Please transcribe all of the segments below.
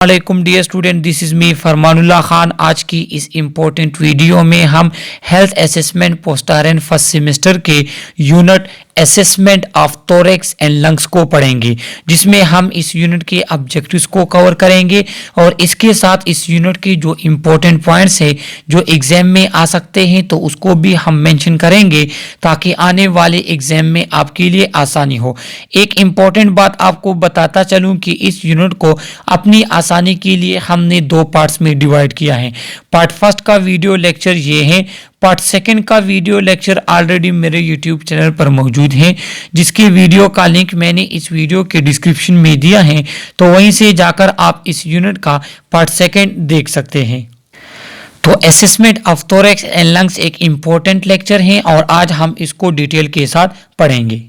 वालेकुम dear student, this is me Farmanullah Khan. आज की इस इम्पोर्टेंट वीडियो में हम हेल्थ असेसमेंट पोस्टारन फर्स्ट सेमेस्टर के unit assessment of thorax and lungs को पढ़ेंगे, जिसमें हम इस यूनिट के ऑब्जेक्टिव्स को कवर करेंगे और इसके साथ इस यूनिट के जो इम्पोर्टेंट पॉइंट्स हैं जो एग्जाम में आ सकते हैं तो उसको भी हम मेंशन करेंगे ताकि आने वाले एग्जाम में आपके लिए आसानी हो। एक इम्पोर्टेंट बात आपको बताता चलूं कि इस यूनिट को अपनी आसानी के लिए हमने दो पार्ट्स में डिवाइड किया है। पार्ट फर्स्ट का वीडियो लेक्चर ये है, पार्ट सेकंड का वीडियो लेक्चर ऑलरेडी मेरे यूट्यूब चैनल पर मौजूद है, जिसके वीडियो का लिंक मैंने इस वीडियो के डिस्क्रिप्शन में दिया है, तो वहीं से जाकर आप इस यूनिट का पार्ट सेकंड देख सकते हैं। तो assessment of thorax and lungs एक इम्पोर्टेंट लेक्चर है और आज हम इसको डिटेल के साथ पढ़ेंगे।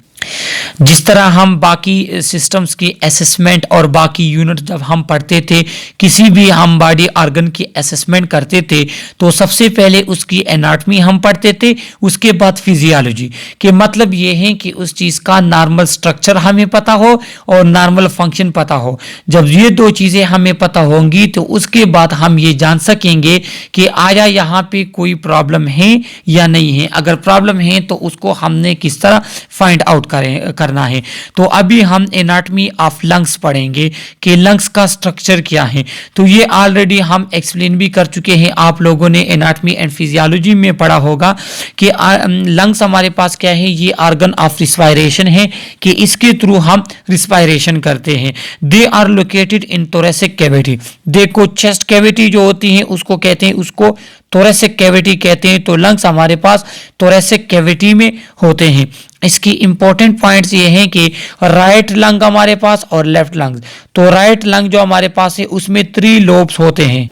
जिस तरह हम बाकी सिस्टम्स की असेसमेंट और बाकी यूनिट जब हम पढ़ते थे, किसी भी हम बॉडी ऑर्गन की असेसमेंट करते थे तो सबसे पहले उसकी एनाटॉमी हम पढ़ते थे, उसके बाद फिजियोलॉजी के मतलब ये है कि उस चीज़ का नॉर्मल स्ट्रक्चर हमें पता हो और नॉर्मल फंक्शन पता हो। जब ये दो चीज़ें हमें पता होंगी तो उसके बाद हम ये जान सकेंगे कि आया यहाँ पे कोई प्रॉब्लम है या नहीं है। अगर प्रॉब्लम है तो उसको हमने किस तरह फाइंड आउट करना है। तो अभी हम एनाटॉमी ऑफ लंग्स पढ़ेंगे कि लंग्स का स्ट्रक्चर क्या है। तो ये ऑलरेडी हम एक्सप्लेन भी कर चुके हैं, आप लोगों ने एनाटॉमी एंड फिजियोलॉजी में पढ़ा होगा कि लंग्स हमारे पास क्या है, ये ऑर्गन ऑफ रिस्पायरेशन है कि इसके थ्रू हम रिस्पायरेशन करते हैं। They are located in thoracic cavity. देखो चेस्ट कैविटी जो होती है उसको कहते हैं, उसको थोरैसिक कैविटी कहते हैं। तो लंग्स हमारे पास थोरैसिक कैविटी में होते हैं। इसकी इंपॉर्टेंट पॉइंट्स ये हैं कि राइट लंग हमारे पास और लेफ्ट लंग। तो राइट लंग जो हमारे पास है उसमें 3 लोब्स होते हैं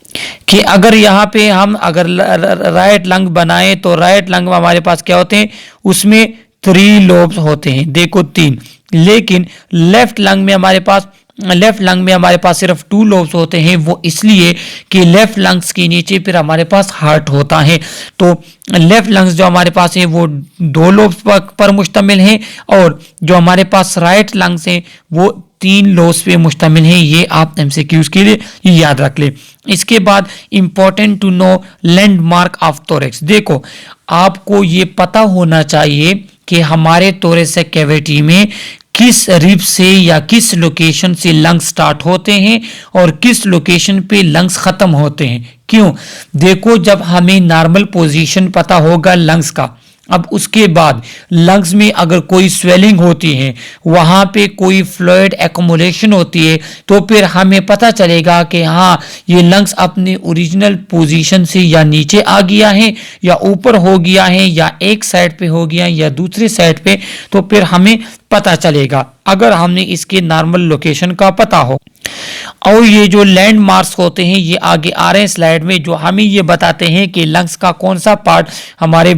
कि अगर यहाँ पे हम अगर राइट लंग बनाए तो राइट लंग में हमारे पास क्या होते हैं, उसमें 3 लोब्स होते हैं। देखो 3, लेकिन लेफ्ट लंग में हमारे पास सिर्फ 2 लोब्स होते हैं। वो इसलिए कि लेफ्ट लंग्स के नीचे फिर हमारे पास हार्ट होता है। तो लेफ्ट लंग्स जो हमारे पास है वो 2 लोब्स पर मुश्तमिल है और जो हमारे पास राइट लंग्स हैं वो 3 लोब्स पे मुश्तमिल है। ये आप एमसीक्यूज के लिए याद रख ले। इसके बाद important to know landmark of thorax. देखो आपको ये पता होना चाहिए कि हमारे थोरैसिक कैविटी में किस रिब से या किस लोकेशन से लंग्स स्टार्ट होते हैं और किस लोकेशन पे लंग्स खत्म होते हैं। क्यों? देखो जब हमें नॉर्मल पोजीशन पता होगा लंग्स का, अब उसके बाद लंग्स में अगर कोई स्वेलिंग होती है, वहाँ पे कोई फ्लूइड एक्युमुलेशन होती है, तो फिर हमें पता चलेगा कि हाँ ये लंग्स अपने ओरिजिनल पोजीशन से या नीचे आ गया है या ऊपर हो गया है या एक साइड पे हो गया या दूसरे साइड पे। तो फिर हमें पता चलेगा अगर हमने इसके नॉर्मल लोकेशन का पता हो। और ये जो लैंडमार्क्स होते हैं ये आगे आ रहे हैं स्लाइड में, जो हमें ये बताते हैं कि लंग्स का कौन सा पार्ट हमारे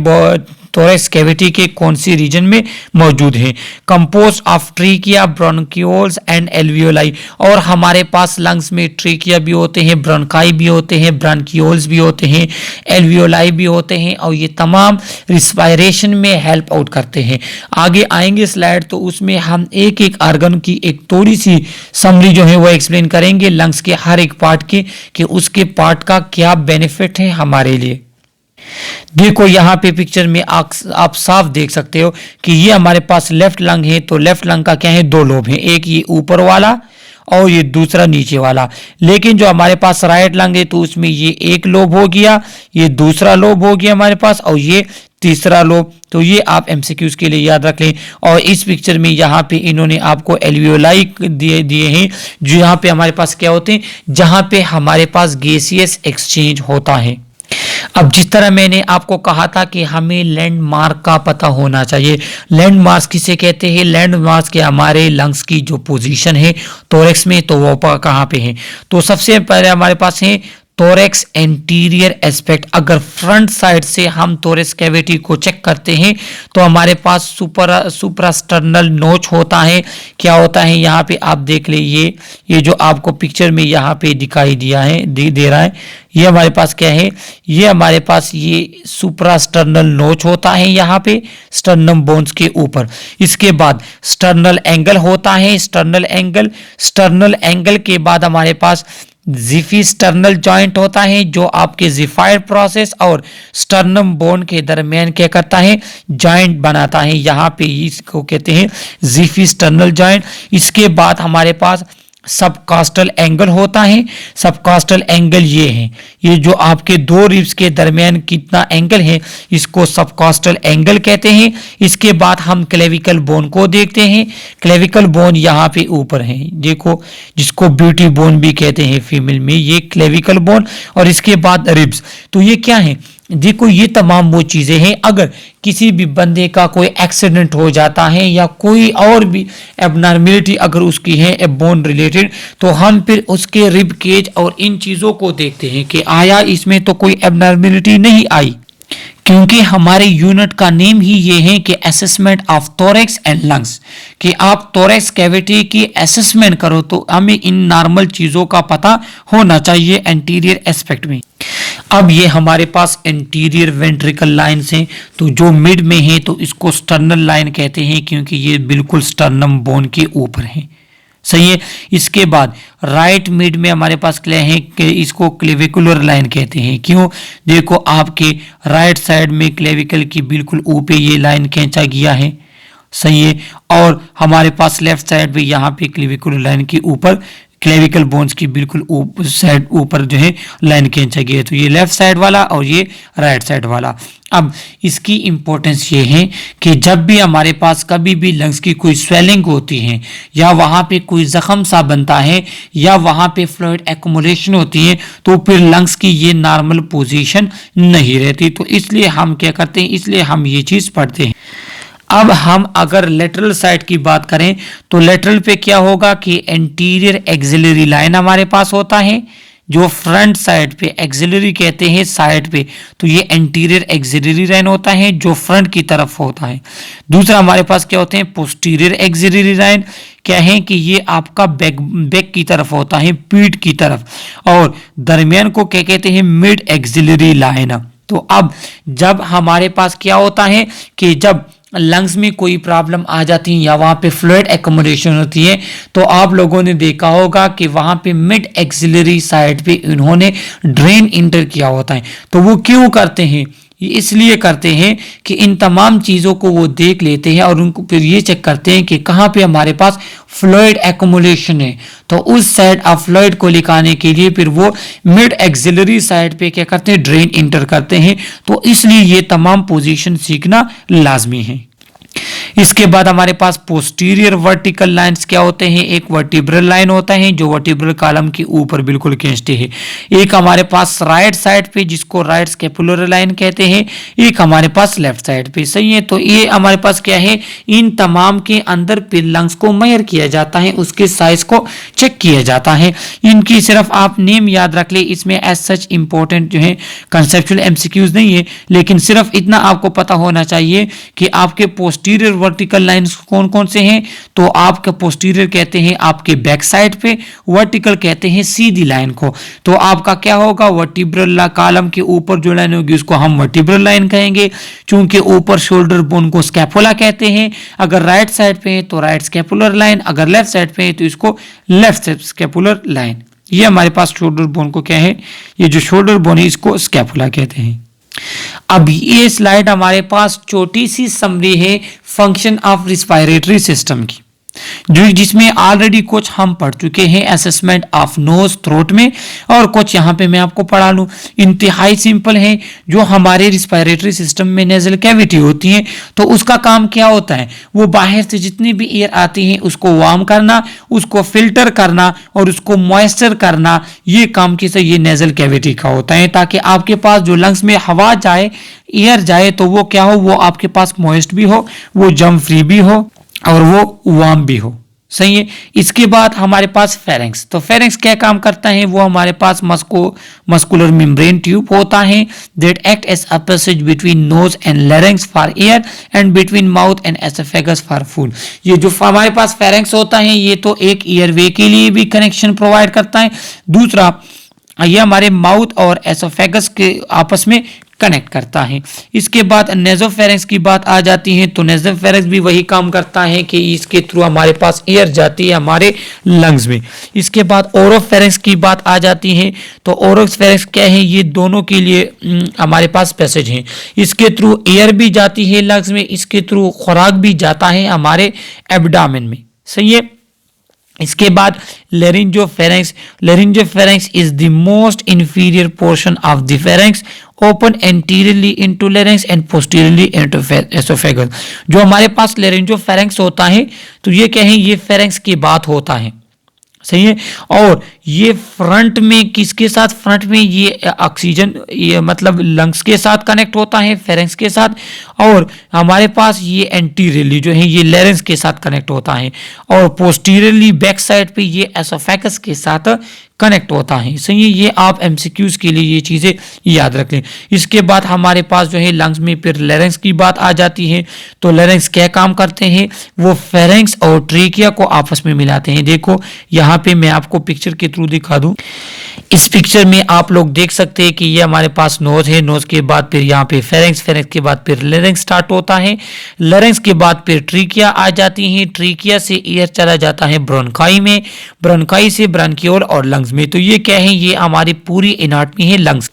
थोरैक्स कैविटी के कौन सी रीजन में मौजूद है। Compose of trachea, bronchioles and alveoli. और हमारे पास लंग्स में ट्रीकिया भी होते हैं, ब्रोंकाई भी होते हैं, ब्रोंकियोल्स भी होते हैं, एल्वियोलाई भी होते हैं और ये तमाम रिस्पायरेशन में हेल्प आउट करते हैं। आगे आएंगे स्लाइड तो उसमें हम एक एक ऑर्गन की एक थोड़ी सी समरी जो है वो एक्सप्लेन करेंगे लंग्स के हर एक पार्ट के कि उसके पार्ट का क्या बेनिफिट है हमारे लिए। देखो यहाँ पे पिक्चर में आप साफ देख सकते हो कि ये हमारे पास लेफ्ट लंग है। तो लेफ्ट लंग का क्या है, 2 लोब है, एक ये ऊपर वाला और ये दूसरा नीचे वाला। लेकिन जो हमारे पास राइट लंग है तो उसमें ये एक लोब हो गया, ये दूसरा लोब हो गया हमारे पास और ये तीसरा लोब। तो ये आप एमसीक्यूज के लिए याद रख लें। और इस पिक्चर में यहाँ पे इन्होंने आपको एल्वियोलाई दिए हैं, जो यहाँ पे हमारे पास क्या होते हैं, जहाँ पे हमारे पास गैसियस एक्सचेंज होता है। अब जिस तरह मैंने आपको कहा था कि हमें लैंडमार्क का पता होना चाहिए। लैंडमार्क्स किसे कहते हैं? लैंडमार्क्स के हमारे लंग्स की जो पोजीशन है थोरैक्स में, तो वो कहाँ पे है। तो सबसे पहले हमारे पास है थोरैक्स एंटीरियर एस्पेक्ट। अगर फ्रंट साइड से हम थोरैक्स कैविटी को चेक करते हैं तो हमारे पास सुप्रास्टर्नल नोच होता है। क्या होता है यहाँ पे आप देख ले, ये जो आपको पिक्चर में यहाँ पे दिखाई दे रहा है, ये हमारे पास क्या है, ये हमारे पास ये सुप्रास्टर्नल नोच होता है यहाँ पे स्टर्नम बोन्स के ऊपर। इसके बाद स्टर्नल एंगल होता है, स्टर्नल एंगल के बाद हमारे पास जिफी स्टर्नल जॉइंट होता है जो आपके जिफाइड प्रोसेस और स्टर्नम बोन के दरमियान क्या करता है, जॉइंट बनाता है। यहाँ पे इसको कहते हैं जिफी स्टर्नल जॉइंट। इसके बाद हमारे पास सबकॉस्टल एंगल होता है। सबकॉस्टल एंगल ये है, ये जो आपके दो रिब्स के दरमियान कितना एंगल है इसको सबकॉस्टल एंगल कहते हैं। इसके बाद हम क्लेविकल बोन को देखते हैं। क्लेविकल बोन यहाँ पे ऊपर है, देखो, जिसको ब्यूटी बोन भी कहते हैं फीमेल में, ये क्लेविकल बोन। और इसके बाद रिब्स, तो ये क्या है, देखो ये तमाम वो चीजें हैं। अगर किसी भी बंदे का कोई एक्सीडेंट हो जाता है या कोई और भी एबनॉर्मेलिटी अगर उसकी है बोन रिलेटेड, तो हम फिर उसके रिब केज और इन चीजों को देखते हैं कि आया इसमें तो कोई एबनॉर्मेलिटी नहीं आई, क्योंकि हमारे यूनिट का नेम ही ये है कि assessment of thorax and lungs, कि आप थोरैक्स कैविटी की असेसमेंट करो तो हमें इन नॉर्मल चीजों का पता होना चाहिए एंटीरियर एस्पेक्ट में। अब ये हमारे पास एंटीरियर वेंट्रिकल लाइन्स हैं, तो जो मिड में है तो इसको स्टर्नल लाइन कहते हैं क्योंकि ये बिल्कुल स्टर्नम बोन के ऊपर है, सही है। इसके बाद राइट मिड में हमारे पास क्या है कि इसको क्लेविकुलर लाइन कहते हैं। क्यों, देखो आपके राइट साइड में क्लेविकल की बिल्कुल ऊपर ये लाइन खींचा गया है, सही है। और हमारे पास लेफ्ट साइड पे यहाँ पे क्लेविकुलर लाइन के ऊपर क्लेविकल बोन्स की बिल्कुल साइड ऊपर जो है लाइन खींचा गया है, तो ये लेफ्ट साइड वाला और ये राइट साइड वाला। अब इसकी इंपॉर्टेंस ये है कि जब भी हमारे पास कभी भी लंग्स की कोई स्वेलिंग होती है या वहाँ पे कोई जख्म सा बनता है या वहाँ पे फ्लूइड एक्युमुलेशन होती है, तो फिर लंग्स की ये नॉर्मल पोजीशन नहीं रहती। तो इसलिए हम क्या करते हैं, इसलिए हम ये चीज़ पढ़ते हैं। अब हम अगर लेटरल साइड की बात करें तो लेटरल पे क्या होगा कि एंटीरियर एक्सिलरी लाइन हमारे पास होता है, जो फ्रंट साइड पे एक्सिलरी कहते हैं साइड पे, तो ये एंटीरियर एक्सिलरी लाइन होता है जो फ्रंट की तरफ होता है। दूसरा हमारे पास क्या होते हैं, पोस्टीरियर एक्सिलरी लाइन, क्या है कि ये आपका बैक की तरफ होता है, पीठ की तरफ। और दरमियान को क्या कहते हैं, मिड एक्सिलरी लाइन। तो अब जब हमारे पास क्या होता है कि जब लंग्स में कोई प्रॉब्लम आ जाती है या वहाँ पे फ्लूइड एक्युमुलेशन होती है, तो आप लोगों ने देखा होगा कि वहाँ पे मिड एक्सिलरी साइड पे इन्होंने ड्रेन इंटर किया होता है। तो वो क्यों करते हैं, इसलिए करते हैं कि इन तमाम चीज़ों को वो देख लेते हैं और उनको फिर ये चेक करते हैं कि कहाँ पे हमारे पास फ्लूइड एक्युमुलेशन है, तो उस साइड ऑफ फ्लूइड को लिखाने के लिए फिर वो मिड एक्सिलरी साइड पे क्या करते हैं, ड्रेन इंटर करते हैं। तो इसलिए ये तमाम पोजीशन सीखना लाजमी है। इसके बाद हमारे पास पोस्टीरियर वर्टिकल लाइंस क्या होते हैं, एक वर्टिब्रल लाइन होता है जो वर्टिब्रल कॉलम के ऊपर बिल्कुल खींचते हैं। एक हमारे पास राइट साइड पे जिसको राइट स्कैपुलर लाइन कहते हैं, एक हमारे पास लेफ्ट साइड पे, सही है। तो ये हमारे पास क्या है, इन तमाम के अंदर फिर लंग्स को मेजर किया जाता है, उसके साइज को चेक किया जाता है। इनकी सिर्फ आप नेम याद रख ले, इसमें एज सच इंपॉर्टेंट जो है कंसेप्चुअल एमसीक्यूज नहीं है, लेकिन सिर्फ इतना आपको पता होना चाहिए कि आपके पोस्टीरियर वर्टिकल लाइंस कौन कौन से हैं। तो आपका पोस्टीरियर कहते हैं आपके बैक साइड पे, वर्टिकल कहते हैं सीधी लाइन को। तो आपका क्या होगा, वर्टिब्रल कॉलम के ऊपर जो लाइन होगी उसको हम वर्टिब्रल लाइन कहेंगे, चूंकि ऊपर शोल्डर बोन को स्कैपुला कहते हैं। अगर राइट साइड पे है तो राइट स्कैपुलर लाइन, अगर लेफ्ट साइड पे है तो इसको लेफ्ट स्कैपुलर लाइन। ये हमारे पास शोल्डर बोन को क्या है, ये जो शोल्डर बोन है इसको स्कैपुला कहते हैं। अब ये स्लाइड हमारे पास छोटी सी समरी है फंक्शन ऑफ रिस्पायरेटरी सिस्टम की, जो जिसमें ऑलरेडी कुछ हम पढ़ चुके हैं असेसमेंट ऑफ नोज थ्रोट में, और कुछ यहाँ पे मैं आपको पढ़ा लूँ। इंतहाई सिंपल है, जो हमारे रिस्पायरेटरी सिस्टम में नेजल कैविटी होती है तो उसका काम क्या होता है, वो बाहर से जितनी भी एयर आती है उसको वार्म करना, उसको फिल्टर करना और उसको मॉइस्चर करना। ये काम किसे, ये नेजल कैविटी का होता है, ताकि आपके पास जो लंग्स में हवा जाए, एयर जाए, तो वो क्या हो, वो आपके पास मॉइस्ट भी हो, वो जम फ्री भी हो और वो वार्म भी हो, सही है। इसके बाद हमारे पास फेरेंक्स, तो फेरेंक्स क्या काम करता है, वो हमारे पास मस्कुलर मेम्ब्रेन ट्यूब होता है that act as a passage between nose and larynx for air and between mouth and oesophagus for food. ये जो हमारे पास फेरेंक्स होता है ये तो एक एयरवे के लिए भी कनेक्शन प्रोवाइड करता है, दूसरा ये हमारे माउथ और एसोफेगस के आपस में कनेक्ट करता है। इसके बाद नेजोफेरेंक्स की बात आ जाती है तो नेजोफेरेंक्स भी वही काम करता है कि इसके थ्रू हमारे पास एयर जाती है हमारे लंग्स में। इसके बाद ओरोफेरेंक्स की बात आ जाती है तो ओरोफेरेंक्स क्या है, ये दोनों के लिए हमारे पास पैसेज है। इसके थ्रू एयर भी जाती है लंग्स में, इसके थ्रू खुराक भी जाता है हमारे एब्डामेन में। सही है। इसके बाद laryngopharynx. Laryngopharynx is the most inferior portion of the pharynx, open anteriorly into larynx and posteriorly into oesophagus. जो हमारे पास लेरिंजोफेरेंक्स होता है तो ये क्या है, ये फेरेंक्स की बात होता है। सही है। और ये फ्रंट में किसके साथ, फ्रंट में ये ऑक्सीजन, ये मतलब लंग्स के साथ कनेक्ट होता है फेरेंक्स के साथ, और हमारे पास ये एंटीरियरली जो है ये लेरेंस के साथ कनेक्ट होता है, और पोस्टीरियरली बैक साइड पे ये एसोफेगस के साथ कनेक्ट होता है। सही है। ये आप एमसीक्यूज के लिए ये चीज़ें याद रख लें। इसके बाद हमारे पास जो है लंग्स में फिर लेरेंक्स की बात आ जाती है तो लेरेंक्स क्या काम करते हैं, वो फेरेंक्स और ट्रेकिया को आपस में मिलाते हैं। देखो यहाँ पे मैं आपको पिक्चर के थ्रू दिखा दूं। इस पिक्चर में आप लोग देख सकते हैं कि ये हमारे पास नोज है, नोज के बाद फिर यहाँ पे फेरेंक्स, फेरेंक्स के बाद फिर लेरेंक्स स्टार्ट होता है, लेरेंक्स के बाद फिर ट्रीकिया आ जाती है, ट्रीकिया से एयर चला जाता है ब्रोंकाई में, ब्रोंकाई से ब्रांकियोल और लंग्स में। तो ये क्या है, ये हमारी पूरी एनाटॉमी है लंग्स।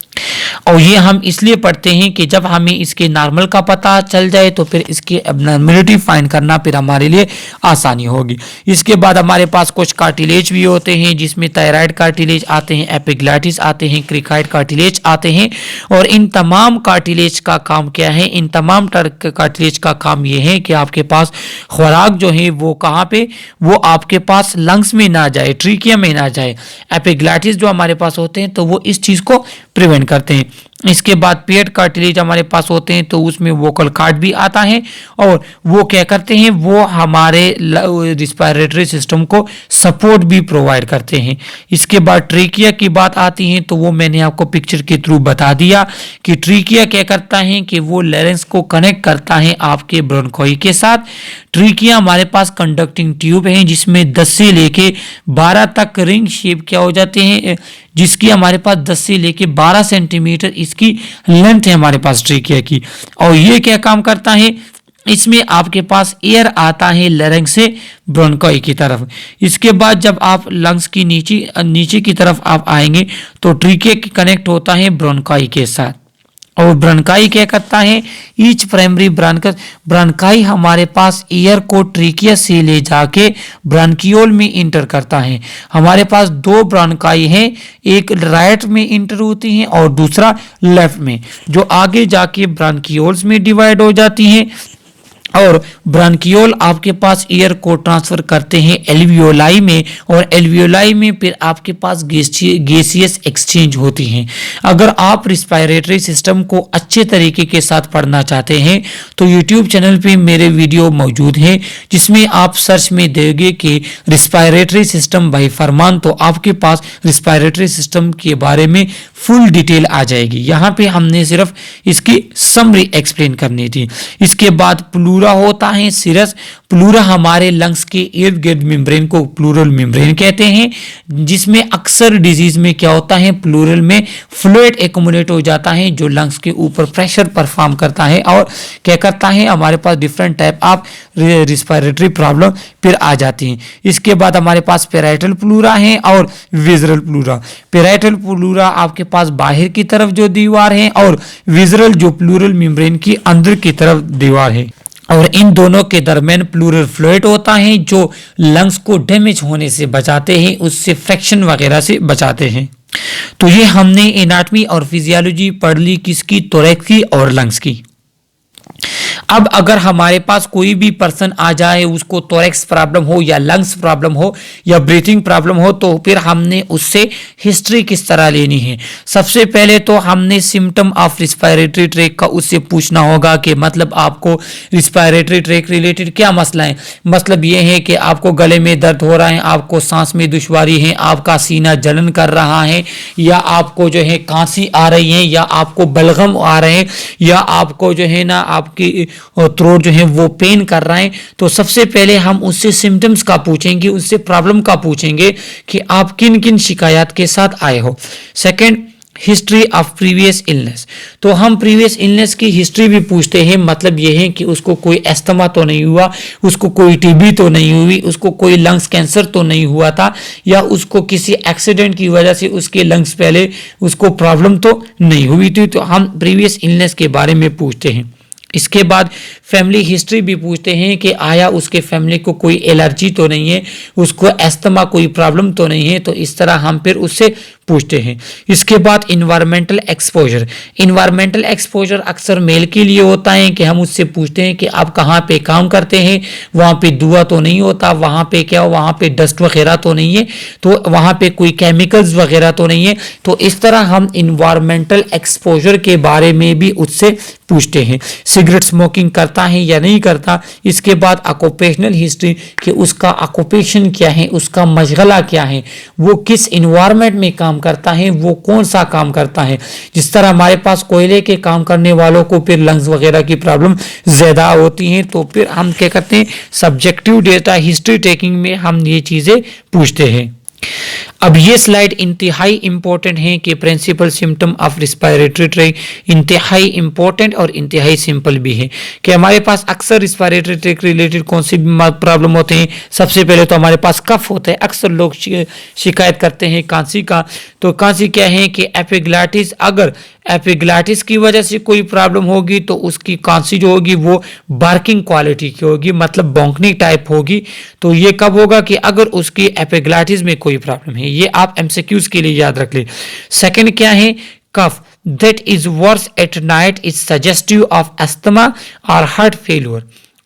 और ये हम इसलिए पढ़ते हैं कि जब हमें इसके नॉर्मल का पता चल जाए तो फिर इसकी एबनॉर्मलिटी फाइंड करना फिर हमारे लिए आसानी होगी। इसके बाद हमारे पास कुछ कार्टिलेज भी होते हैं जिसमें थायराइड कार्टिलेज आते हैं, एपिग्लैटिस आते हैं, क्रिकाइड कार्टिलेज आते हैं। और इन तमाम कार्टिलेज का काम क्या है, इन तमाम कार्टिलेज का काम ये है कि आपके पास खुराक जो है वो कहाँ पे, वो आपके पास लंग्स में ना जाए, ट्रीकिया में ना जाए। एपिग्लैटिस जो हमारे पास होते हैं तो वो इस चीज़ को प्रिवेंट करते हैं। इसके बाद पेट कार्टिलेज हमारे पास होते हैं तो उसमें वोकल कार्ड भी आता है और वो क्या करते हैं, वो हमारे रिस्पायरेटरी सिस्टम को सपोर्ट भी प्रोवाइड करते हैं। इसके बाद ट्रीकिया की बात आती है तो वो मैंने आपको पिक्चर के थ्रू बता दिया कि ट्रीकिया क्या करता है कि वो लेरेंस को कनेक्ट करता है आपके ब्रोंकोई के साथ। ट्रीकिया हमारे पास कंडक्टिंग ट्यूब है जिसमें 10 से लेके 12 तक रिंग शेप क्या हो जाते हैं, जिसकी हमारे पास 10 से लेके 12 सेंटीमीटर इसकी लेंथ है हमारे पास ट्रीकिया की। और ये क्या काम करता है, इसमें आपके पास एयर आता है लैरिंक्स से ब्रोंकाई की तरफ। इसके बाद जब आप लंग्स की नीचे की तरफ आप आएंगे तो ट्रीकिया कनेक्ट होता है ब्रोंकाई के साथ। और ब्रोंकाई क्या करता है, ईच प्राइमरी ब्रोंकाई हमारे पास एयर को ट्रीकिया से ले जाके ब्रांकियोल में इंटर करता है। हमारे पास 2 ब्रोंकाई हैं, एक राइट में इंटर होती हैं और दूसरा लेफ्ट में, जो आगे जाके ब्रांकियोल्स में डिवाइड हो जाती हैं। और ब्रांकियोल आपके पास एयर को ट्रांसफर करते हैं एल्वियोलाई में, और एल्वियोलाई में फिर आपके पास गैसियस एक्सचेंज होती हैं। अगर आप रिस्पायरेटरी सिस्टम को अच्छे तरीके के साथ पढ़ना चाहते हैं तो यूट्यूब चैनल पे मेरे वीडियो मौजूद हैं जिसमें आप सर्च में देंगे कि रिस्पायरेटरी सिस्टम बाय फरमान, तो आपके पास रिस्पायरेटरी सिस्टम के बारे में फुल डिटेल आ जाएगी। यहाँ पे हमने सिर्फ इसकी समरी एक्सप्लेन करनी थी। इसके बाद प्लूरा होता है सिरस। प्लूरा हमारे लंग्स के इर्द गिर्द मेम्ब्रेन को प्लूरल मेम्ब्रेन कहते हैं, जिसमें अक्सर डिजीज में क्या होता है, प्लूरल में फ्लूइड एक्युमुलेट हो जाता है जो लंग्स के ऊपर प्रेशर परफॉर्म करता है और क्या करता है, हमारे पास different type of respiratory problem फिर आ जाती हैं। इसके बाद हमारे पास पेराइटल प्लूरा है और विजरल प्लूरा। पेराइटल प्लूरा आपके पास बाहर की तरफ जो दीवार है और विजरल जो प्लूरल मेम्ब्रेन की अंदर की तरफ दीवार है, और इन दोनों के दरमियान प्लूरल फ्लूइड होता है जो लंग्स को डैमेज होने से बचाते हैं, उससे फ्रैक्शन वगैरह से बचाते हैं। तो ये हमने एनाटॉमी और फिजियोलॉजी पढ़ ली किसकी, थोरैक्स की और लंग्स की। अब अगर हमारे पास कोई भी पर्सन आ जाए, उसको थोरैक्स प्रॉब्लम हो या लंग्स प्रॉब्लम हो या ब्रीथिंग प्रॉब्लम हो, तो फिर हमने उससे हिस्ट्री किस तरह लेनी है। सबसे पहले तो हमने सिम्टम ऑफ रिस्पायरेटरी ट्रैक का उससे पूछना होगा कि मतलब आपको रिस्पायरेटरी ट्रैक रिलेटेड क्या मसला है। मतलब ये है कि आपको गले में दर्द हो रहा है, आपको सांस में दुश्वारी है, आपका सीना जलन कर रहा है, या आपको जो है खांसी आ रही है, या आपको बलगम आ रहे हैं, या आपको जो है ना आपकी थ्रोट जो है वो पेन कर रहा है। तो सबसे पहले हम उससे सिम्टम्स का पूछेंगे, उससे प्रॉब्लम का पूछेंगे कि आप किन किन शिकायत के साथ आए हो। Second, history of previous illness. तो हम प्रीवियस इलनेस की हिस्ट्री भी पूछते हैं, मतलब ये है कि उसको कोई एस्थमा तो नहीं हुआ, उसको कोई टीबी तो नहीं हुई, उसको कोई लंग्स कैंसर तो नहीं हुआ था, या उसको किसी एक्सीडेंट की वजह से उसके लंग्स पहले उसको प्रॉब्लम तो नहीं हुई थी। तो हम प्रीवियस इलनेस के बारे में पूछते हैं। इसके बाद फैमिली हिस्ट्री भी पूछते हैं कि आया उसके फैमिली को कोई एलर्जी तो नहीं है, उसको एस्थमा कोई प्रॉब्लम तो नहीं है। तो इस तरह हम फिर उससे पूछते हैं। इसके बाद इन्वायरमेंटल एक्सपोजर। इन्वायरमेंटल एक्सपोजर अक्सर मेल के लिए होता है कि हम उससे पूछते हैं कि आप कहाँ पे काम करते हैं, वहाँ पे धुआं तो नहीं होता, वहाँ पे क्या हो, वहाँ पे डस्ट वगैरह तो नहीं है, तो वहाँ पे कोई केमिकल्स वगैरह तो नहीं है। तो इस तरह हम इन्वायरमेंटल एक्सपोजर के बारे में भी उससे पूछते हैं। सिगरेट स्मोकिंग करता है या नहीं करता। इसके बाद ऑक्यूपेशनल हिस्ट्री कि उसका ऑक्यूपेशन क्या है, उसका मशगला क्या है, वो किस इन्वायरमेंट में काम करता है, वो कौन सा काम करता है। जिस तरह हमारे पास कोयले के काम करने वालों को फिर लंग्स वगैरह की प्रॉब्लम ज़्यादा होती हैं, तो फिर हम क्या करते हैं, सब्जेक्टिव डेटा हिस्ट्री टेकिंग में हम ये चीज़ें पूछते हैं। अब ये स्लाइड इंतहाई इंपॉर्टेंट है कि principal symptom of respiratory tract इंतहाई इंपॉर्टेंट और इंतहाई सिंपल भी है कि हमारे पास अक्सर रिस्पायरेटरी ट्रैक रिलेटेड कौन सी प्रॉब्लम होते हैं। सबसे पहले तो हमारे पास कफ होता है, अक्सर लोग शिकायत करते हैं खांसी का। तो खांसी क्या है कि एपिग्लैटिस, अगर एपिग्लैटिस की वजह से कोई प्रॉब्लम होगी तो उसकी खांसी जो होगी वो बार्किंग क्वालिटी की होगी, मतलब भौंकनी टाइप होगी। तो ये कब होगा कि अगर उसकी एपिग्लैटिस में कोई प्रॉब्लम है। ये आप एमसीक्यूज के लिए याद रख ले। सेकंड क्या है, cough that is worse at night is suggestive of asthma और हार्ट फेलियर।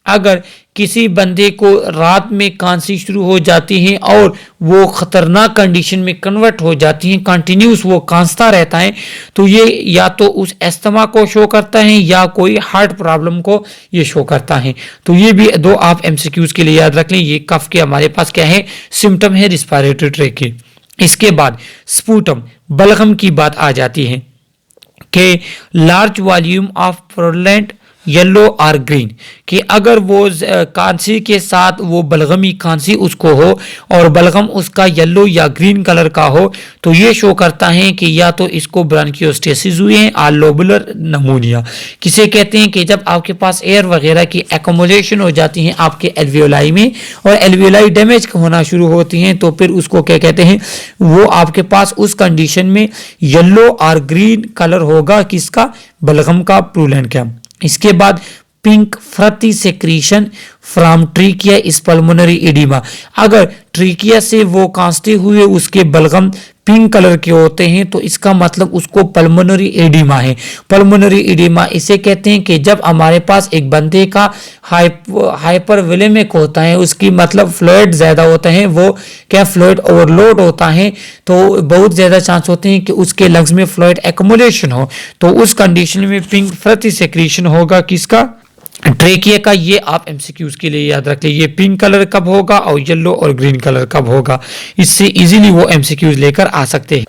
अगर किसी बंदे को रात में खांसी शुरू हो जाती है और वो खतरनाक कंडीशन में कन्वर्ट हो जाती है, कंटिन्यूस वो खांसता रहता है, तो ये या तो उस एस्थमा को शो करता है या कोई हार्ट प्रॉब्लम को ये शो करता है। तो ये भी दो आप एमसीक्यूज के लिए याद रख लें। ये कफ के हमारे पास क्या है, सिम्टम है रिस्पायरेटरी ट्रैक के। इसके बाद स्पूटम, बलगम की बात आ जाती है कि लार्ज वॉल्यूम ऑफ प्रोलेंट येलो और ग्रीन, कि अगर वो खांसी के साथ वो बलगमी खांसी उसको हो और बलगम उसका येलो या ग्रीन कलर का हो, तो ये शो करता है कि या तो इसको ब्रांकियोस्टेसिस हुए हैं और लोबुलर नमूनिया। किसे कहते हैं कि जब आपके पास एयर वगैरह की एक्युमुलेशन हो जाती है आपके एल्वियोलाई में और एल्वियोलाई डैमेज होना शुरू होती हैं, तो फिर उसको क्या कहते हैं, वो आपके पास उस कंडीशन में येलो और ग्रीन कलर होगा किसका, बलगम का, प्रूलेंट का। इसके बाद पिंक फ्रती सेक्रीशन फ्रॉम ट्रीकिया इस पल्मोनरी एडिमा। अगर ट्रीकिया से वो कांसते हुए उसके बलगम पिंक कलर के होते हैं तो इसका मतलब उसको पल्मोनरी एडिमा है। पल्मोनरी एडिमा इसे कहते हैं कि जब हमारे पास एक बंदे का हाइपरवोलेमिक होता है, उसकी मतलब फ्लूइड ज़्यादा होता है, वो क्या फ्लूइड ओवरलोड होता है, तो बहुत ज़्यादा चांस होते हैं कि उसके लंग्स में फ्लूइड एक्युमुलेशन हो। तो उस कंडीशन में पिंक फ्रती सेक्रीशन होगा किसका, ट्रेकिया का। ये आप एमसीक्यूज के लिए याद रख लीजिए, पिंक कलर कब होगा और येलो और ग्रीन कलर कब होगा। इससे इजीली वो एमसीक्यूज लेकर आ सकते हैं।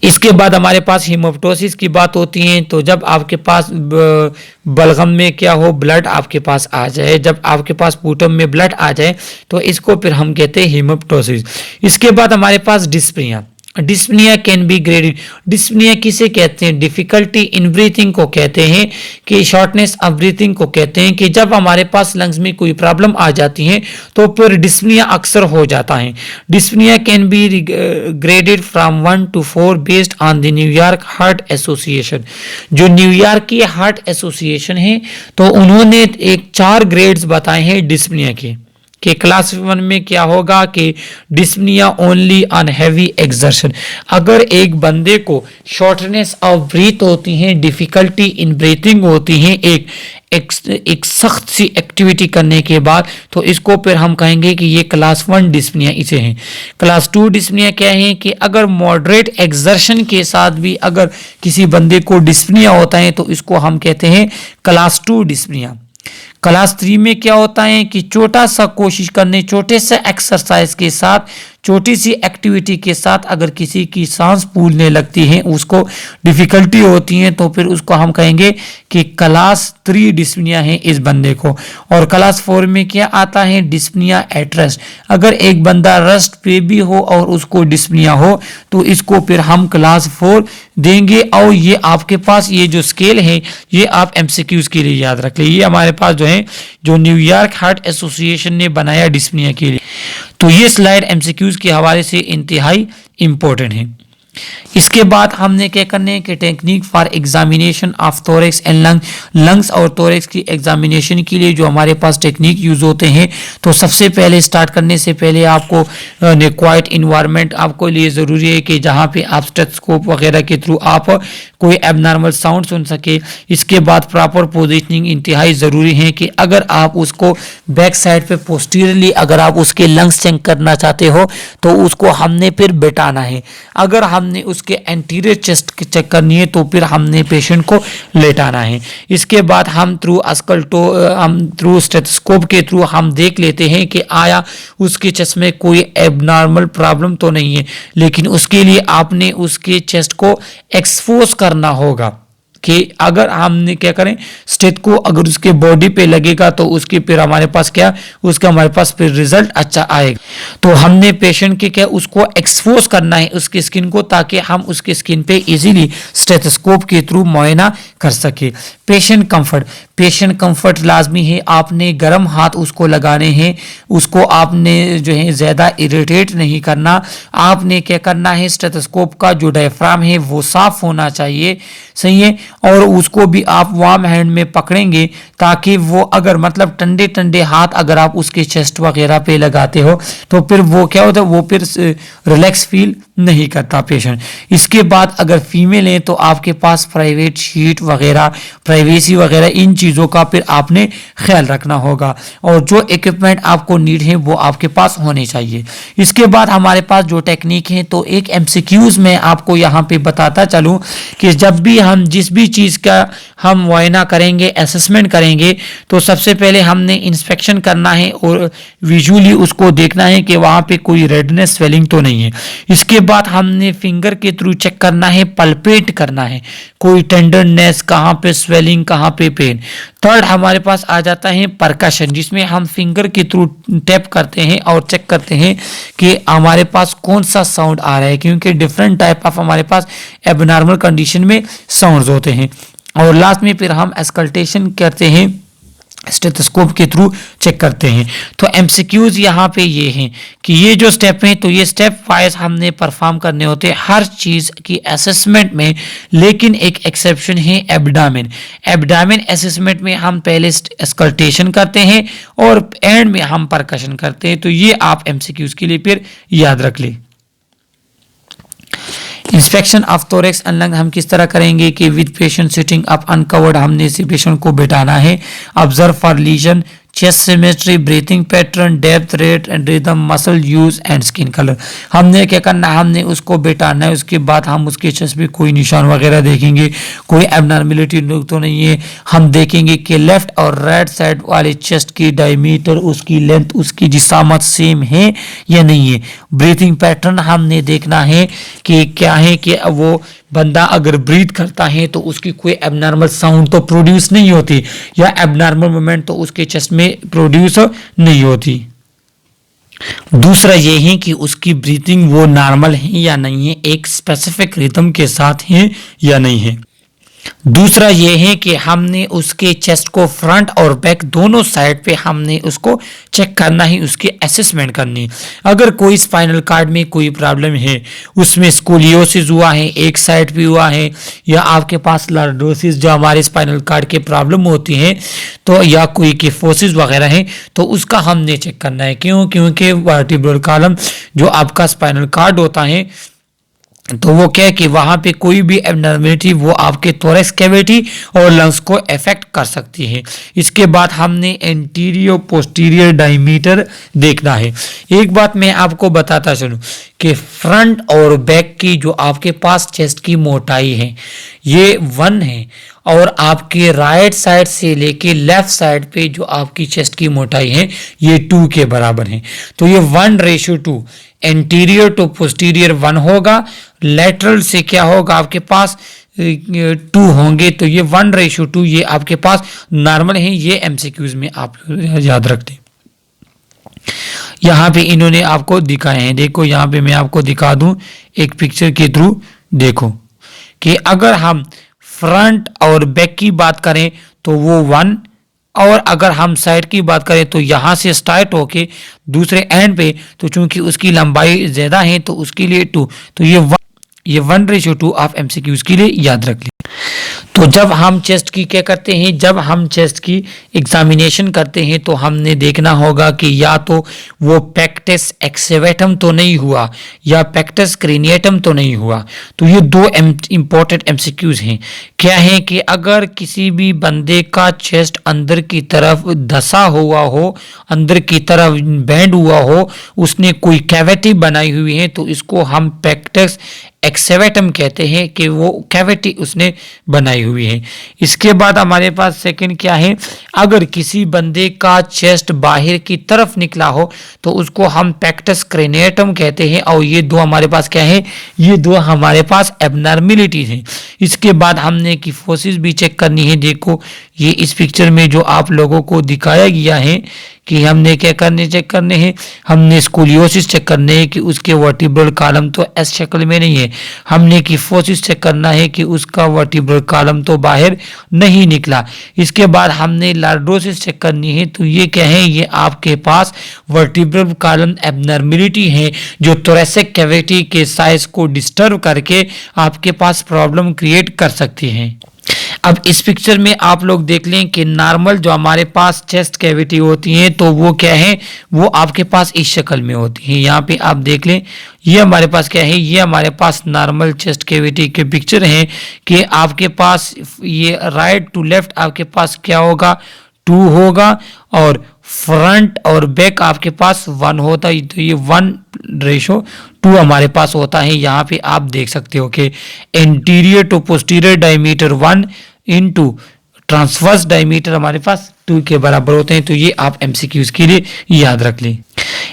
इसके बाद हमारे पास हीमोप्टोसिस की बात होती है, तो जब आपके पास बलगम में क्या हो, ब्लड आपके पास आ जाए, जब आपके पास स्पूटम में ब्लड आ जाए तो इसको फिर हम कहते हैं हीमोप्टोसिस। इसके बाद हमारे पास dyspnoea. Dyspnoea can be graded. Dyspnoea किसे कहते हैं, डिफिकल्टी इन ब्रीथिंग को कहते हैं, कि शॉर्टनेस ऑफ ब्रीथिंग को कहते हैं, कि जब हमारे पास लंग्स में कोई प्रॉब्लम आ जाती है तो फिर डिस्पनिया अक्सर हो जाता है। Dyspnoea can be graded from 1 to 4 based on the New York heart association. जो न्यूयॉर्क की हार्ट एसोसिएशन है तो उन्होंने एक 4 ग्रेड्स बताए हैं डिस्पनिया के, कि क्लास 1 में क्या होगा कि dyspnoea only on heavy exertion. अगर एक बंदे को शॉर्टनेस ऑफ ब्रीथ होती है, डिफिकल्टी इन ब्रीथिंग होती है एक सख्त सी एक्टिविटी करने के बाद, तो इसको फिर हम कहेंगे कि ये क्लास 1 डिस्पनिया इसे हैं। क्लास 2 डिस्पनिया क्या है कि अगर मॉडरेट एक्सर्शन के साथ भी अगर किसी बंदे को डिस्पनिया होता है तो इसको हम कहते हैं क्लास 2 डिस्पनिया। क्लास 3 में क्या होता है कि छोटा सा कोशिश करने, छोटे से एक्सरसाइज के साथ छोटी सी एक्टिविटी के साथ अगर किसी की सांस फूलने लगती है, उसको डिफिकल्टी होती है, तो फिर उसको हम कहेंगे कि क्लास 3 डिस्पनिया है इस बंदे को। और क्लास 4 में क्या आता है? Dyspnoea at rest. अगर एक बंदा रेस्ट पे भी हो और उसको डिस्पनिया हो तो इसको फिर हम क्लास 4 देंगे। और ये आपके पास ये जो स्केल है ये आप एमसीक्यूज के लिए याद रख ले। ये हमारे पास जो है जो न्यूयॉर्क हार्ट एसोसिएशन ने बनाया डिस्पनिया के लिए। तो ये स्लाइड एमसीक्यूज के हवाले से इंतहाई इंपॉर्टेंट है। इसके बाद हमने क्या करने हैं कि technique for examination of thorax and lungs और थोरेक्स की एग्जामिनेशन के लिए जो हमारे पास टेक्निक यूज होते हैं। तो सबसे पहले स्टार्ट करने से पहले आपको क्वाइट इन्वायरमेंट आपको लिए ज़रूरी है कि जहाँ पे आप स्टेथोस्कोप वगैरह के थ्रू आप कोई एबनॉर्मल साउंड सुन सके। इसके बाद प्रॉपर पोजीशनिंग इंतहाई ज़रूरी है कि अगर आप उसको बैक साइड पे पोस्टीरियरली अगर आप उसके लंग्स चेक करना चाहते हो तो उसको हमने फिर बैठाना है। अगर हमने उसके एंटीरियर चेस्ट चेक करनी है तो फिर हमने पेशेंट को लेटाना है। इसके बाद हम थ्रू स्टेथोस्कोप के थ्रू हम देख लेते हैं कि आया उसके चेस्ट में कोई एबनॉर्मल प्रॉब्लम तो नहीं है, लेकिन उसके लिए आपने उसके चेस्ट को एक्सपोज करना होगा कि अगर हमने क्या करें स्टेथ को अगर उसके बॉडी पे लगेगा तो उसके फिर हमारे पास क्या उसका हमारे पास फिर रिजल्ट अच्छा आएगा। तो हमने पेशेंट के क्या उसको एक्सपोज करना है उसकी स्किन को, ताकि हम उसकी स्किन पे इजीली स्टेथोस्कोप के थ्रू मुआयना कर सके। पेशेंट कंफर्ट लाजमी है। आपने गर्म हाथ उसको लगाने हैं, उसको आपने जो है ज़्यादा इरिटेट नहीं करना। आपने क्या करना है स्टेथोस्कोप का जो डायफ्राम है वो साफ होना चाहिए, सही है। और उसको भी आप वार्म हैंड में पकड़ेंगे ताकि वो अगर मतलब ठंडे ठंडे हाथ अगर आप उसके चेस्ट वगैरह पे लगाते हो तो फिर वो क्या होता है वो फिर रिलैक्स फील नहीं करता पेशेंट। इसके बाद अगर फीमेल है तो आपके पास प्राइवेट शीट वगैरह प्राइवेसी वगैरह इन चीज़ों का फिर आपने ख्याल रखना होगा और जो इक्विपमेंट आपको नीड है वो आपके पास होने चाहिए। इसके बाद हमारे पास जो टेक्निक है तो एक एमसीक्यूज में आपको यहाँ पे बताता चलूँ कि जब भी हम जिस भी चीज़ का हम मुआयना करेंगे असेसमेंट करेंगे तो सबसे पहले हमने इंस्पेक्शन करना है और विजुअली उसको देखना है कि वहाँ पे कोई रेडनेस स्वेलिंग तो नहीं है। इसके बाद हमने फिंगर के थ्रू चेक करना है, पल्पेट करना है कोई टेंडरनेस कहाँ पे स्वेलिंग कहाँ पे पेन। थर्ड हमारे पास आ जाता है परकशन, जिसमें हम फिंगर के थ्रू टैप करते हैं और चेक करते हैं कि हमारे पास कौन सा साउंड आ रहा है, क्योंकि डिफरेंट टाइप ऑफ हमारे पास एबनॉर्मल कंडीशन में साउंड्स होते हैं। और लास्ट में फिर हम एस्कल्टेशन करते हैं स्टेथोस्कोप के थ्रू चेक करते हैं। तो एमसीक्यूज यहाँ पे ये हैं कि ये जो स्टेप हैं तो ये स्टेप वाइज हमने परफॉर्म करने होते हैं हर चीज़ की असेसमेंट में, लेकिन एक एक्सेप्शन है एब्डामिन। एब्डामिन असेसमेंट में हम पहले एस्कल्टेशन करते हैं और एंड में हम परकशन करते हैं। तो ये आप एमसीक्यूज के लिए फिर याद रख लें। Inspection of thorax and lung हम किस तरह करेंगे कि with patient sitting up uncovered हमने इसी पेशेंट को बैठाना है। Observe for lesion, chest symmetry, breathing pattern, depth, rate and rhythm, muscle use and skin colour. हमने क्या करना है हमने उसको बैठाना है। उसके बाद हम उसके चेस्ट पे कोई निशान वगैरह देखेंगे, कोई एबनॉर्मलिटी तो नहीं है। हम देखेंगे कि लेफ्ट और राइट साइड वाले चेस्ट की डायमीटर, उसकी लेंथ, उसकी जिसामत सेम है या नहीं है। ब्रीथिंग पैटर्न हमने देखना है कि क्या है कि वो बंदा अगर ब्रीथ करता है तो उसकी कोई एबनॉर्मल साउंड तो प्रोड्यूस नहीं होती या एबनॉर्मल मूवमेंट तो उसके चेस्ट में प्रोड्यूस नहीं होती। दूसरा ये है कि उसकी ब्रीथिंग वो नॉर्मल है या नहीं है, एक स्पेसिफिक रिदम के साथ है या नहीं है। दूसरा ये है कि हमने उसके चेस्ट को फ्रंट और बैक दोनों साइड पे हमने उसको चेक करना है, उसकी असेसमेंट करनी। अगर कोई स्पाइनल कार्ड में कोई प्रॉब्लम है, उसमें स्कोलियोसिस हुआ है एक साइड पे हुआ है, या आपके पास लॉर्डोसिस जो हमारे स्पाइनल कार्ड के प्रॉब्लम होती है तो या कोई किफोसिस वगैरह है तो उसका हमने चेक करना है। क्योंकि वर्टिब्रल कॉलम जो आपका स्पाइनल कार्ड होता है तो वो क्या है कि वहां पे कोई भी एबनॉर्मलिटी वो आपके थोरेक्स कैविटी और लंग्स को अफेक्ट कर सकती है। इसके बाद हमने एंटीरियर पोस्टीरियर डायमीटर देखना है। एक बात मैं आपको बताता चलूं कि फ्रंट और बैक की जो आपके पास चेस्ट की मोटाई है ये 1 है और आपके राइट साइड से लेके लेफ्ट साइड पे जो आपकी चेस्ट की मोटाई है ये 2 के बराबर है। तो ये 1:2 एंटीरियर टू पोस्टीरियर 1 होगा, लेटरल से क्या होगा आपके पास 2 होंगे। तो ये 1:2 ये आपके पास नॉर्मल है। ये एमसीक्यूज में आप याद रखते। यहाँ पे इन्होंने आपको दिखाए हैं, देखो यहाँ पे मैं आपको दिखा दूं एक पिक्चर के थ्रू। देखो कि अगर हम फ्रंट और बैक की बात करें तो वो 1, और अगर हम साइड की बात करें तो यहाँ से स्टार्ट होके दूसरे एंड पे, तो चूंकि उसकी लंबाई ज्यादा है तो उसके लिए 2, तो ये 1:2 आप एमसीक्यूज के लिए याद रख लें। तो जब हम चेस्ट की क्या करते हैं, जब हम चेस्ट की एग्जामिनेशन करते हैं तो हमने देखना होगा कि या तो वो पेक्टस एक्सेवेटम तो नहीं हुआ या पेक्टस क्रेनिएटम तो नहीं हुआ। तो ये 2 इंपॉर्टेंट एमसीक्यूज हैं। क्या है कि अगर किसी भी बंदे का चेस्ट अंदर की तरफ धसा हुआ हो, अंदर की तरफ बेंड हुआ हो, उसने कोई कैविटी बनाई हुई है, तो इसको हम पेक्टस एक्सेवेटम कहते हैं कि वो कैविटी उसने बनाई हुई है। इसके बाद हमारे पास सेकंड क्या है, अगर किसी बंदे का चेस्ट बाहर की तरफ निकला हो तो उसको हम पेक्टस क्रेनिएटम कहते हैं। और ये 2 हमारे पास क्या है, ये 2 हमारे पास एबनॉर्मेलिटीज हैं। इसके बाद हमने किफोसिस भी चेक करनी है। देखो ये इस पिक्चर में जो आप लोगों को दिखाया गया है कि हमने क्या करने चेक करने हैं, हमने स्कोलियोसिस चेक करने हैं कि उसके वर्टिब्रल कॉलम तो एस शक्ल में नहीं है, हमने किफोसिस चेक करना है कि उसका वर्टिब्रल कॉलम तो बाहर नहीं निकला। इसके बाद हमने लॉर्डोसिस चेक करनी है। तो ये क्या है, ये आपके पास वर्टिब्रल कॉलम एबनॉर्मेलिटी है जो थोरेसिक कैविटी के साइज को डिस्टर्ब करके आपके पास प्रॉब्लम क्रिएट कर सकती है। अब इस पिक्चर में आप लोग देख लें कि नॉर्मल जो हमारे पास चेस्ट कैविटी होती है तो वो क्या है, वो आपके पास इस शक्ल में होती है। यहाँ पे आप देख लें, ये हमारे पास क्या है, ये हमारे पास नॉर्मल चेस्ट कैविटी के पिक्चर हैं कि आपके पास ये राइट टू लेफ्ट आपके पास क्या होगा, 2 होगा, और फ्रंट और बैक आपके पास 1 होता है। तो ये 1:2 हमारे पास होता है। यहाँ पे आप देख सकते हो कि anterior to posterior diameter 1 into transverse diameter हमारे पास 2 के बराबर होते हैं। तो ये आप एमसीक्यूज के लिए याद रख लें।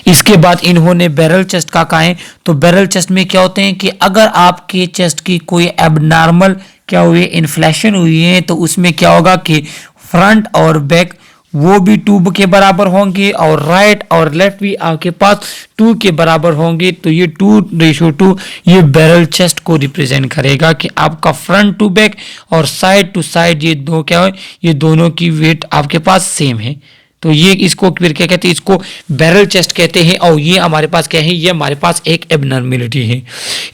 इसके बाद इन्होंने बैरल चेस्ट का कहा है। तो बैरल चेस्ट में क्या होते हैं कि अगर आपके चेस्ट की कोई एबनॉर्मल क्या हुई, इन्फ्लेशन हुई है, तो उसमें क्या होगा कि फ्रंट और बैक वो भी 2 के बराबर होंगे और राइट और लेफ्ट भी आपके पास 2 के बराबर होंगे। तो ये 2:2 ये बैरल चेस्ट को रिप्रेजेंट करेगा कि आपका फ्रंट टू बैक और साइड टू साइड ये 2 क्या है, ये दोनों की वेट आपके पास सेम है। तो ये इसको फिर क्या कहते हैं, इसको बैरल चेस्ट कहते हैं। और ये हमारे पास क्या है, ये हमारे पास एक एबनॉर्मेलिटी है।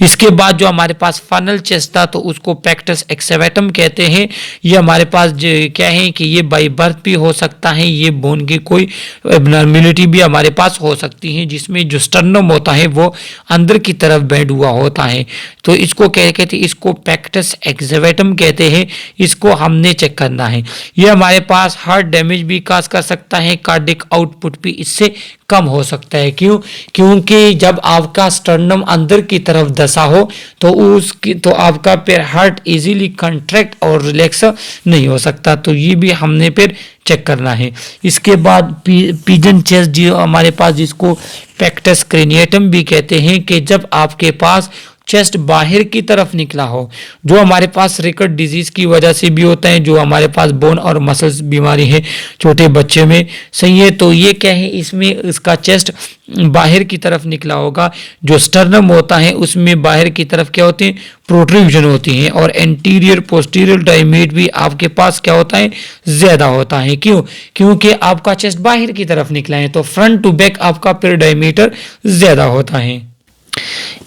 इसके बाद जो हमारे पास फनल चेस्ट था तो उसको पेक्टस एक्सेवेटम कहते हैं। ये हमारे पास क्या है कि ये बाई बर्थ भी हो सकता है, ये बोन की कोई एबनॉर्मेलिटी भी हमारे पास हो सकती है जिसमें जो स्टर्नम होता है वो अंदर की तरफ बेंड हुआ होता है। तो इसको क्या कहते हैं, इसको पेक्टस एक्सेवेटम कहते हैं। इसको हमने चेक करना है। ये हमारे पास हार्ट डैमेज भी काज कर सकता है, कार्डिक आउटपुट भी इससे कम हो सकता है। क्यों? क्योंकि जब आपका स्टर्नम अंदर की तरफ धसा हो तो आपका फिर हार्ट इजीली कंट्रैक्ट और रिलैक्स नहीं हो सकता। तो ये भी हमने फिर चेक करना है। इसके बाद पिजन चेस्ट जो हमारे पास, जिसको पेक्टस क्रेनिएटम भी कहते हैं, कि जब आपके पास चेस्ट बाहर की तरफ निकला हो, जो हमारे पास रिकट डिजीज की वजह से भी होता है, जो हमारे पास बोन और मसल्स बीमारी है छोटे बच्चे में, सही है। तो ये क्या है, इसमें इसका चेस्ट बाहर की तरफ निकला होगा। जो स्टर्नम होता है उसमें बाहर की तरफ क्या होते हैं, प्रोट्रूजन होती है। और एंटीरियर पोस्टीरियर डायमीटर भी आपके पास क्या होता है, ज्यादा होता है। क्यों? क्योंकि आपका चेस्ट बाहर की तरफ निकला है, तो फ्रंट टू बैक आपका फिर डायमीटर ज्यादा होता है।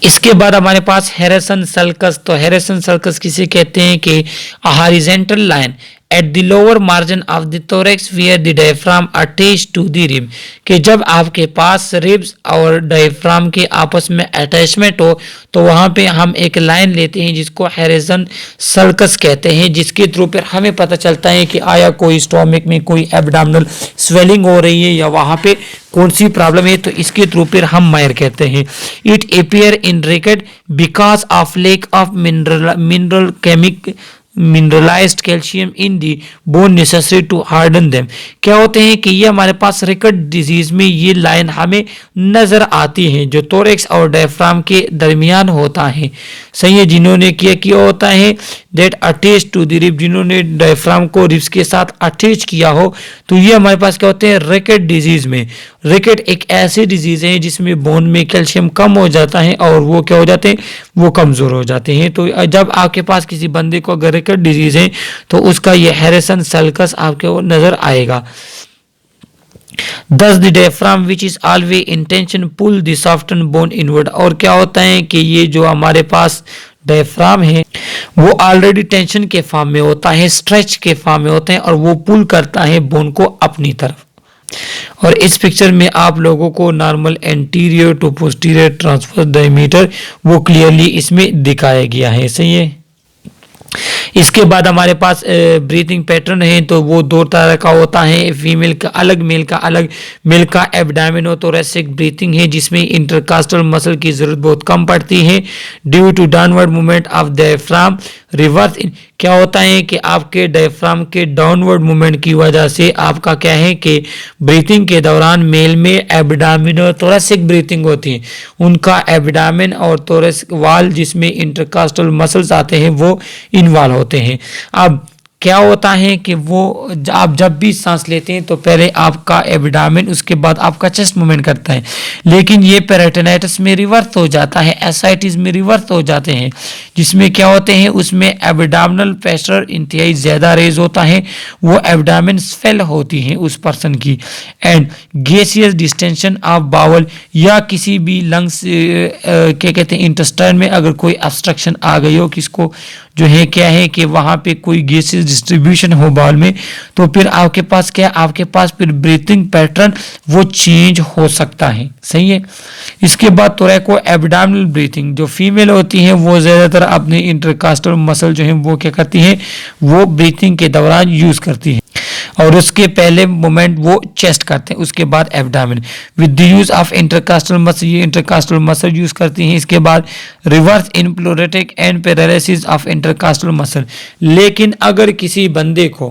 इसके बाद हमारे पास हेरेसन सल्कस। तो हेरेसन सल्कस किसे कहते हैं कि horizontal line at the lower margin of the thorax where the diaphragm attach to the rib, कि जब आपके पास रिब्स और डायफ्राम के आपस में अटैचमेंट हो तो वहां पे हम एक लाइन लेते हैं जिसको हेरेसन सल्कस कहते हैं, जिसके थ्रू फिर हमें पता चलता है कि आया कोई स्टोमक में कोई एब्डोमिनल स्वेलिंग हो रही है या वहां पे कौन सी प्रॉब्लम है। तो इसके थ्रू फिर हम मायर कहते हैं। It appear in rickets because of lack of mineral mineralised calcium in the bone necessary to harden them. क्या होते हैं कि ये हमारे पास रिकेट डिजीज में ये लाइन हमें नजर आती है जो थोरैक्स और डायफ्राम के दरमियान होता है। सही है, जिन्होंने किया होता है that attach to the rib, जिन्होंने डायफ्राम को रिब्स के साथ अटैच किया हो, तो ये हमारे पास क्या होते हैं रिकेट डिजीज में। रिकेट एक ऐसी डिजीज है जिसमें बोन में कैल्शियम कम हो जाता है और वो क्या हो जाते हैं, वो कमजोर हो जाते हैं। तो जब आपके पास किसी बंदे को अगर रिकेट डिजीज है तो उसका ये हैरिसन सल्कस आपको नजर आएगा। Thus the diaphragm which is always in tension pull the softened bone inward। और क्या होता है कि ये जो हमारे पास डायफ्राम है वो ऑलरेडी टेंशन के फॉर्म में होता है, स्ट्रेच के फॉर्म में होते हैं और वो पुल करता है बोन को अपनी तरफ। और इस पिक्चर में आप लोगों को normal anterior to posterior transverse diameter वो क्लियरली इसमें दिखाया गया है। सही है। इसके बाद हमारे पास ब्रीथिंग पैटर्न है, तो वो दो तरह का होता है, फीमेल का अलग, मेल का अलग। मेल का एब्डोमिनोथोरैसिक ब्रीथिंग है जिसमें इंटरकास्टल मसल की जरूरत बहुत कम पड़ती है due to downward movement of diaphragm. Reverse क्या होता है कि आपके डायफ्राम के डाउनवर्ड मूवमेंट की वजह से आपका क्या है कि ब्रीथिंग के दौरान मेल में एब्डोमिनोथोरैसिक ब्रीथिंग होती है, उनका एब्डोमेन और थोरैसिक वाल जिसमें इंटरकास्टल मसल्स आते हैं वो इन्वॉल्व होते हैं। अब क्या होता है कि वो आप जब भी सांस लेते हैं तो पहले आपका एब्डोमेन, उसके बाद आपका चेस्ट मूवमेंट करता है, लेकिन ये पेरिटोनाइटिस में रिवर्स हो जाता है, एसाइटिस में रिवर्स हो जाते हैं, जिसमें क्या होते हैं उसमें एब्डोमिनल प्रेशर इंतहाई ज़्यादा रेज होता है, वो एब्डोमेन स्वेल होती है उस पर्सन की। And gaseous distension of bowel या किसी भी लंग्स क्या कहते हैं इंटेस्टाइन में अगर कोई ऑब्स्ट्रक्शन आ गई हो, किसको जो है क्या है कि वहाँ पे कोई गैसेस डिस्ट्रीब्यूशन हो बाउल में, तो फिर आपके पास क्या, आपके पास फिर ब्रीथिंग पैटर्न वो चेंज हो सकता है। सही है। इसके बाद थोरैको एब्डोमिनल ब्रीथिंग जो फीमेल होती हैं वो ज़्यादातर अपने इंटरकास्टल मसल जो है वो क्या करती हैं, वो ब्रीथिंग के दौरान यूज़ करती हैं और उसके पहले मोमेंट वो चेस्ट करते हैं, उसके बाद abdomen with the use of intercostal muscle, ये इंटरकास्टल मसल यूज करती हैं। इसके बाद रिवर्स इनप्लोरेटिक and paralysis of intercostal muscle. लेकिन अगर किसी बंदे को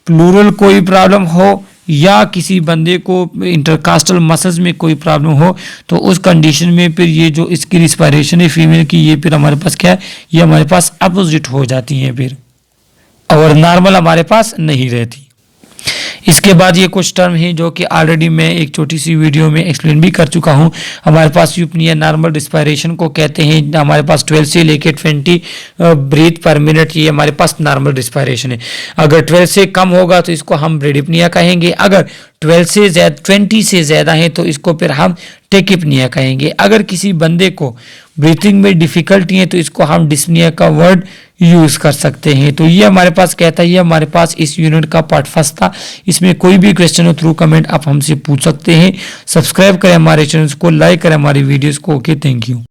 प्लूरल कोई प्रॉब्लम हो या किसी बंदे को इंटरकास्टल मसल्स में कोई प्रॉब्लम हो तो उस कंडीशन में फिर ये जो इसकी रिस्पायरेशन है फीमेल की, ये फिर हमारे पास क्या है, ये हमारे पास अपोजिट हो जाती है फिर, और नॉर्मल हमारे पास नहीं रहती। इसके बाद ये कुछ टर्म हैं जो कि ऑलरेडी मैं एक छोटी सी वीडियो में एक्सप्लेन भी कर चुका हूँ। हमारे पास यूपनिया नॉर्मल रिस्पायरेशन को कहते हैं, हमारे पास 12 से लेकर 20 ब्रीथ पर मिनट, ये हमारे पास नॉर्मल रिस्पायरेशन है। अगर 12 से कम होगा तो इसको हम ब्रेडिपनिया कहेंगे, अगर 20 से ज़्यादा है तो इसको फिर हम टेकिपनिया कहेंगे। अगर किसी बंदे को ब्रीथिंग में डिफ़िकल्टी है तो इसको हम डिस्पनिया का वर्ड यूज़ कर सकते हैं। तो ये हमारे पास कहता है, ये हमारे पास इस यूनिट का पार्ट फर्स्ट था। इसमें कोई भी क्वेश्चन हो थ्रू कमेंट आप हमसे पूछ सकते हैं। सब्सक्राइब करें हमारे चैनल को, लाइक करें हमारी वीडियोज़ को। Okay, thank you.